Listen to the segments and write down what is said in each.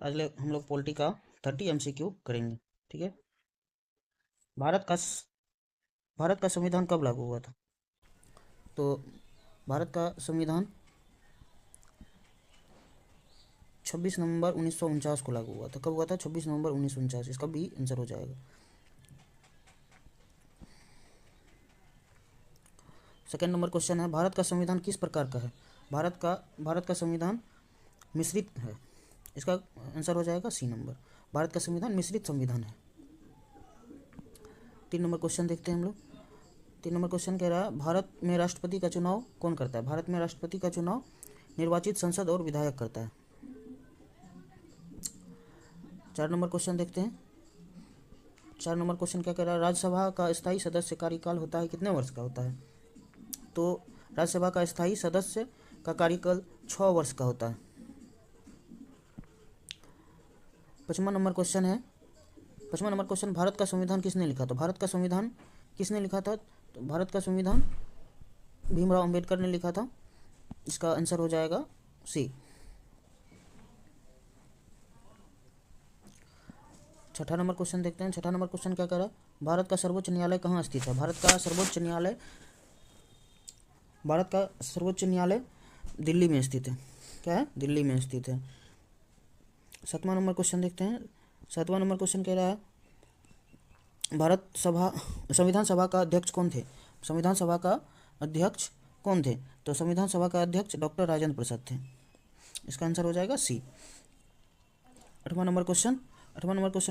आज हम लोग पॉलिटी का 30 MCQ करेंगे। ठीक है। भारत का भारत का संविधान कब लागू हुआ था? तो भारत का संविधान 26 नवंबर 1949 को लागू हुआ था। कब हुआ था? 26 नवंबर 1949। इसका बी आंसर हो जाएगा। सेकेंड नंबर क्वेश्चन है, भारत का संविधान किस प्रकार का है? भारत का संविधान मिश्रित है। इसका आंसर हो जाएगा सी नंबर। भारत का संविधान मिश्रित संविधान है। 3 नंबर क्वेश्चन देखते हैं हम लोग। 3 नंबर क्वेश्चन कह रहा है, भारत में राष्ट्रपति का चुनाव कौन करता है? भारत में राष्ट्रपति का चुनाव निर्वाचित संसद और विधायक करता है। 4 नंबर क्वेश्चन देखते हैं। 4 नंबर क्वेश्चन क्या कह रहा है, राज्यसभा का स्थायी सदस्य कार्यकाल होता है कितने वर्ष का होता है? तो राज्यसभा का स्थायी सदस्य का कार्यकाल 6 वर्ष का होता है। 5वां नंबर क्वेश्चन है, 5वां नंबर क्वेश्चन, भारत का संविधान किसने लिखा था? भारत का संविधान किसने लिखा था? तो भारत का संविधान भीमराव अंबेडकर ने लिखा था। इसका आंसर हो जाएगा सी। 6ठा नंबर क्वेश्चन देखते हैं। 6ठा नंबर क्वेश्चन क्या कह रहा है, भारत का सर्वोच्च न्यायालय कहाँ स्थित है? भारत का सर्वोच्च न्यायालय दिल्ली में स्थित है। क्या है? दिल्ली में स्थित है। 7वां नंबर क्वेश्चन देखते हैं। 7वां नंबर क्वेश्चन कह रहा है, संविधान सभा का अध्यक्ष कौन थे? संविधान सभा का अध्यक्ष कौन थे? तो संविधान सभा का अध्यक्ष डॉक्टर राजेंद्र प्रसाद थे। इसका आंसर हो जाएगा सी। 8वां नंबर क्वेश्चन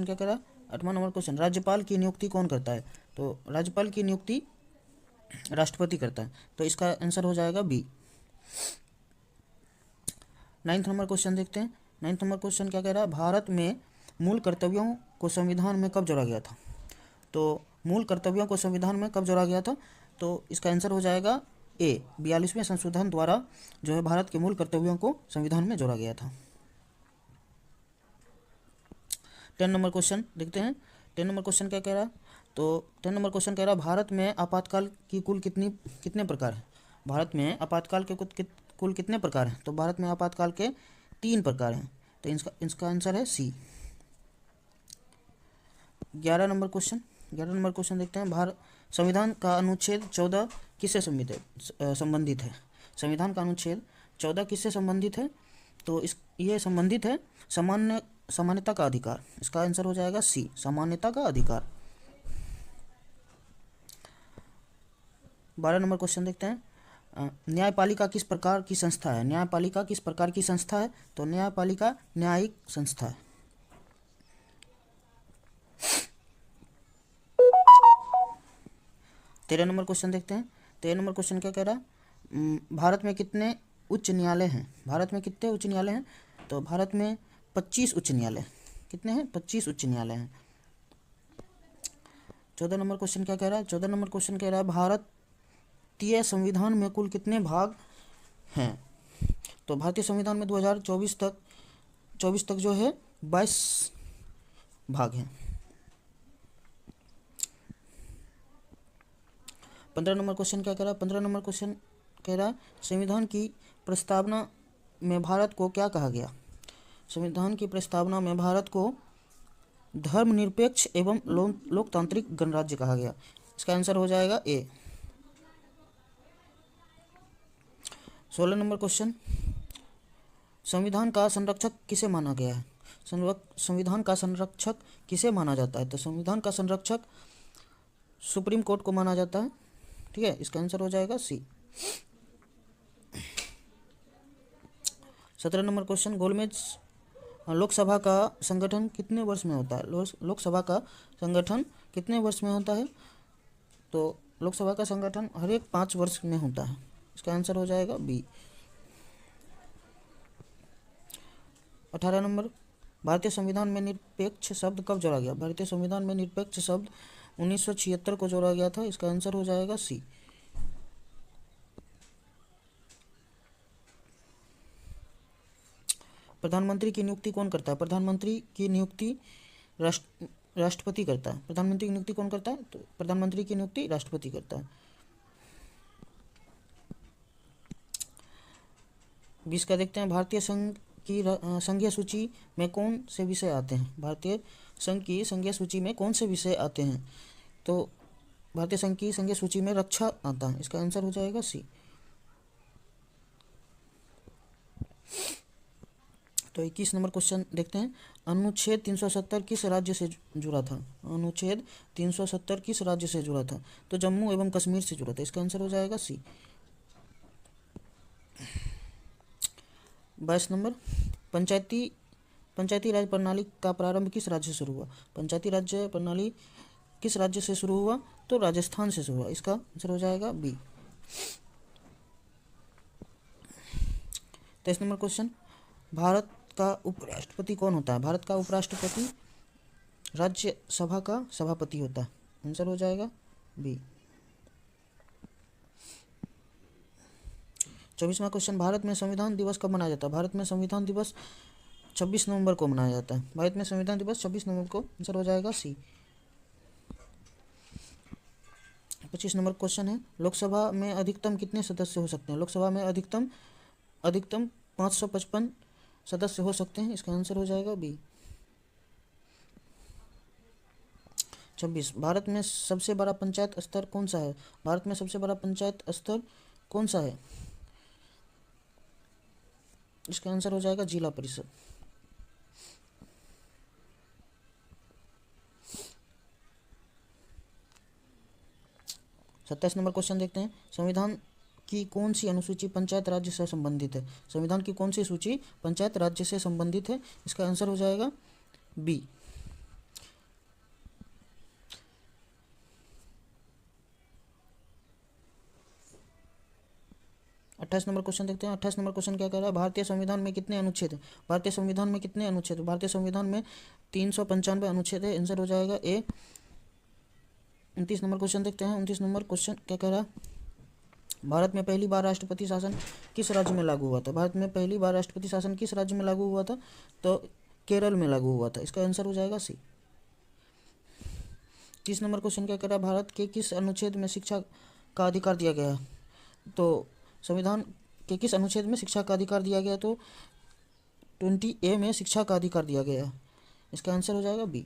क्या कह रहा है? 8वां नंबर क्वेश्चन, राज्यपाल की नियुक्ति कौन करता है? तो राज्यपाल की नियुक्ति राष्ट्रपति करता है। तो इसका आंसर हो जाएगा बी। 9th नंबर क्वेश्चन देखते हैं। 9th नंबर क्वेश्चन क्या कह रहा है, भारत में मूल कर्तव्यों को संविधान में कब जोड़ा गया था? तो मूल कर्तव्यों को संविधान में कब जोड़ा गया था? तो इसका आंसर हो जाएगा ए, 42वें संशोधन द्वारा जो है भारत के मूल कर्तव्यों को संविधान में जोड़ा गया था। 10 नंबर क्वेश्चन देखते हैं। 10 नंबर क्वेश्चन क्या कह रहा है? तो 10 नंबर क्वेश्चन कह रहा है, भारत में आपातकाल की कुल कितने प्रकार हैं? भारत में आपातकाल के कुल कितने प्रकार हैं? तो भारत में आपातकाल के 3 प्रकार हैं। तो इसका आंसर है सी। 11 नंबर क्वेश्चन देखते हैं। भारत संविधान का अनुच्छेद 14 किससे संबंधित है? संविधान का अनुच्छेद 14 किससे संबंधित है? तो ये संबंधित है सामान्यता का अधिकार। इसका आंसर हो जाएगा सी, सामान्यता का अधिकार। 12 नंबर क्वेश्चन देखते हैं। न्यायपालिका किस प्रकार की संस्था है? न्यायपालिका किस प्रकार की संस्था है? तो न्यायपालिका न्यायिक संस्था है। 13 नंबर क्वेश्चन देखते हैं। 13 नंबर क्वेश्चन क्या कह रहा है, भारत में कितने उच्च न्यायालय हैं? भारत में कितने उच्च न्यायालय हैं? तो भारत में 25 उच्च न्यायालय। कितने हैं? 25 उच्च न्यायालय हैं। 14 नंबर क्वेश्चन क्या कह रहा है? 14 नंबर क्वेश्चन कह रहा है, भारतीय संविधान में कुल कितने भाग हैं? तो भारतीय संविधान में 2024 तक जो है 22 भाग हैं। 15 नंबर क्वेश्चन क्या कह रहा है? 15 नंबर क्वेश्चन कह रहा है, संविधान की प्रस्तावना में भारत को क्या कहा गया? संविधान की प्रस्तावना में भारत को धर्मनिरपेक्ष एवं लोकतांत्रिक गणराज्य कहा गया। इसका आंसर हो जाएगा ए। 16 नंबर क्वेश्चन, संविधान का संरक्षक किसे माना गया है? संविधान का संरक्षक किसे माना जाता है? तो संविधान का संरक्षक सुप्रीम कोर्ट को माना जाता है। ठीक है, इसका आंसर हो जाएगा सी। 17 नंबर क्वेश्चन, गोलमेज लोकसभा का संगठन कितने वर्ष में होता है? लोकसभा का संगठन कितने वर्ष में होता है? तो लोकसभा का संगठन हर एक 5 वर्ष में होता है। इसका आंसर हो जाएगा बी। 18 नंबर, भारतीय संविधान में निरपेक्ष शब्द कब जोड़ा गया? भारतीय संविधान में निरपेक्ष शब्द 1976 को जोड़ा गया था। इसका आंसर हो जाएगा सी। प्रधानमंत्री की नियुक्ति कौन करता है? प्रधानमंत्री की नियुक्ति राष्ट्रपति करता है। प्रधानमंत्री की नियुक्ति कौन करता है? तो प्रधानमंत्री की नियुक्ति राष्ट्रपति करता है। 20 का देखते हैं। भारतीय संघ की संघीय सूची में कौन से विषय आते हैं? भारतीय संघ की संघीय सूची में कौन से विषय आते हैं? तो भारतीय संघ की संघीय सूची में रक्षा आता है। इसका आंसर हो जाएगा सी। तो 21 नंबर क्वेश्चन देखते हैं। अनुच्छेद 370 किस राज्य से जुड़ा था? अनुच्छेद 370 किस राज्य से जुड़ा था? तो जम्मू एवं कश्मीर से जुड़ा था। इसका आंसर हो जाएगा सी। 22 नंबर, पंचायती राज प्रणाली का प्रारंभ किस राज्य से शुरू हुआ? पंचायती राज्य प्रणाली किस राज्य से शुरू हुआ? तो राजस्थान से शुरू हुआ। इसका आंसर हो जाएगा बी। 23 नंबर क्वेश्चन, भारत का उपराष्ट्रपति कौन होता है? भारत का उपराष्ट्रपति राज्यसभा का सभापति होता है। आंसर हो जाएगा बी। 24वां क्वेश्चन, भारत में संविधान दिवस कब मनाया जाता है? भारत में संविधान दिवस 26 नवंबर को मनाया जाता है। भारत में संविधान दिवस 26 नवंबर को। आंसर हो जाएगा सी। 25 नंबर क्वेश्चन है, लोकसभा में अधिकतम कितने सदस्य हो सकते हैं? लोकसभा में अधिकतम 555 सदस्य हो सकते हैं। इसका आंसर हो जाएगा बी। 26, भारत में सबसे बड़ा पंचायत स्तर कौन सा है? भारत में सबसे बड़ा पंचायत स्तर कौन सा है? इसका आंसर हो जाएगा जिला परिषद। 27 नंबर क्वेश्चन देखते हैं। संविधान की कौन सी अनुसूची पंचायत राज्य से संबंधित है? संविधान की कौन सी सूची पंचायत राज्य से संबंधित है? इसका आंसर हो जाएगा बी। 28 नंबर क्वेश्चन देखते हैं। 28 नंबर क्वेश्चन क्या कह रहा है? भारतीय संविधान में कितने अनुच्छेद हैं? भारतीय संविधान में कितने अनुच्छेद हैं? भारतीय संविधान में 395 अनुच्छेद है। आंसर हो जाएगा ए। 29 नंबर क्वेश्चन देखते हैं। 29 नंबर क्वेश्चन क्या कह रहा है? भारत में पहली बार राष्ट्रपति शासन किस राज्य में लागू हुआ था? भारत में पहली बार राष्ट्रपति शासन किस राज्य में लागू हुआ था? तो केरल में लागू हुआ था। इसका आंसर हो जाएगा सी। 30 नंबर क्वेश्चन क्या कह रहा है? भारत के किस अनुच्छेद में शिक्षा का अधिकार दिया गया है? तो संविधान के किस अनुच्छेद में शिक्षा का अधिकार दिया गया? तो 20A में शिक्षा का अधिकार दिया गया है। इसका आंसर हो जाएगा बी।